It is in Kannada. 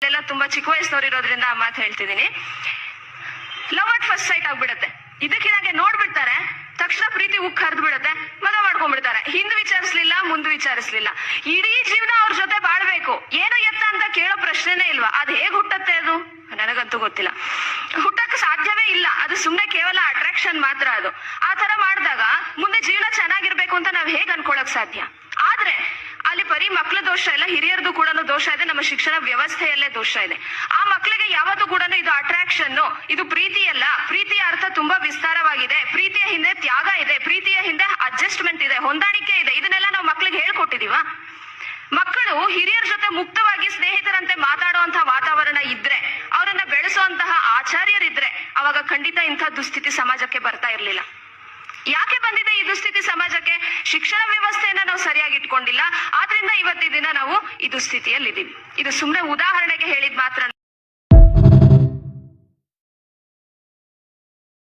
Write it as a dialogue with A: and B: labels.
A: ಎಲ್ಲ ತುಂಬಾ ಚಿಕ್ಕ ವಯಸ್ಸಿನವ್ರು ಇರೋದ್ರಿಂದ ಆ ಮಾತು ಹೇಳ್ತಿದ್ದೀನಿ. ಲವ್ ಅಟ್ ಫಸ್ಟ್ ಸೈಟ್ ಆಗ್ಬಿಡುತ್ತೆ. ಇದಕ್ಕಿನಾಗೆ ನೋಡ್ಬಿಡ್ತಾರೆ, ತಕ್ಷಣ ಪ್ರೀತಿ ಉಕ್ ಹರಿದು ಬಿಡುತ್ತೆ, ಮದುವೆ ಮಾಡ್ಕೊಂಡ್ಬಿಡ್ತಾರೆ. ಹಿಂದ್ ವಿಚಾರಿಸ್ಲಿಲ್ಲ, ಮುಂದ್ ವಿಚಾರಿಸ್ಲಿಲ್ಲ. ಇಡೀ ಜೀವನ ಅವ್ರ ಜೊತೆ ಬಾಳ್ಬೇಕು, ಏನು ಎತ್ತ ಅಂತ ಕೇಳೋ ಪ್ರಶ್ನೆನೇ ಇಲ್ವಾ? ಅದ್ ಹೇಗ್ ಹುಟ್ಟತ್ತೆ? ಅದು ನನಗಂತೂ ಗೊತ್ತಿಲ್ಲ. ಹುಟ್ಟಕ್ಕೆ ಸಾಧ್ಯವೇ ಇಲ್ಲ. ಅದು ಸುಮ್ನೆ ಕೇವಲ ಅಟ್ರಾಕ್ಷನ್ ಮಾತ್ರ. ಅದು ಆ ತರ ಮಾಡಿದಾಗ ಮುಂದೆ ಜೀವನ ಚೆನ್ನಾಗಿರ್ಬೇಕು ಅಂತ ನಾವ್ ಹೇಗ್ ಅನ್ಕೊಳಕ್ ಸಾಧ್ಯ? ಆದ್ರೆ ಅಲ್ಲಿ ಬರೀ ಮಕ್ಳ ದೋಷ ಇಲ್ಲ, ಹಿರಿಯರದು ಕೂಡ ದೋಷ ಇದೆ, ನಮ್ಮ ಶಿಕ್ಷಣ ವ್ಯವಸ್ಥೆಯಲ್ಲೇ ದೋಷ ಇದೆ. ಆ ಮಕ್ಕಳಿಗೆ ಯಾವತ್ತೂ ಕೂಡ ಇದು ಅಟ್ರಾಕ್ಷನ್, ಇದು ಪ್ರೀತಿ ಅಲ್ಲ. ಪ್ರೀತಿಯ ಅರ್ಥ ತುಂಬಾ ವಿಸ್ತಾರವಾಗಿದೆ. ಪ್ರೀತಿಯ ಹಿಂದೆ ತ್ಯಾಗ ಇದೆ, ಪ್ರೀತಿಯ ಹಿಂದೆ ಅಡ್ಜಸ್ಟ್ಮೆಂಟ್ ಇದೆ, ಹೊಂದಾಣಿಕೆ ಇದೆ. ಇದನ್ನೆಲ್ಲ ನಾವು ಮಕ್ಳಿಗೆ ಹೇಳ್ಕೊಟ್ಟಿದೀವ? ಮಕ್ಕಳು ಹಿರಿಯರ ಜೊತೆ ಮುಕ್ತವಾಗಿ ಸ್ನೇಹಿತರಂತೆ ಮಾತಾಡುವಂತಹ ವಾತಾವರಣ ಇದ್ರೆ, ಅವರನ್ನ ಬೆಳೆಸುವಂತಹ ಆಚಾರ್ಯರಿದ್ರೆ, ಅವಾಗ ಖಂಡಿತ ಇಂಥ ದುಸ್ಥಿತಿ ಸಮಾಜಕ್ಕೆ ಬರ್ತಾ ಇರ್ಲಿಲ್ಲ. ಯಾಕೆ ಬಂದಿದೆ ಈ ದುಸ್ಥಿತಿ ಸಮಾಜಕ್ಕೆ? ಶಿಕ್ಷಣ ವ್ಯವಸ್ಥೆಯನ್ನ ನಾವು ಸರಿಯಾಗಿ ಇಟ್ಕೊಂಡಿಲ್ಲ. ಆದ್ರಿಂದ ಇವತ್ತಿನ ದಿನ ನಾವು ಈ ದುಸ್ಥಿತಿಯಲ್ಲಿ ಇದೀವಿ. ಇದು ಸುಮ್ಮನೆ ಉದಾಹರಣೆಗೆ ಹೇಳಿದ್ ಮಾತ್ರ.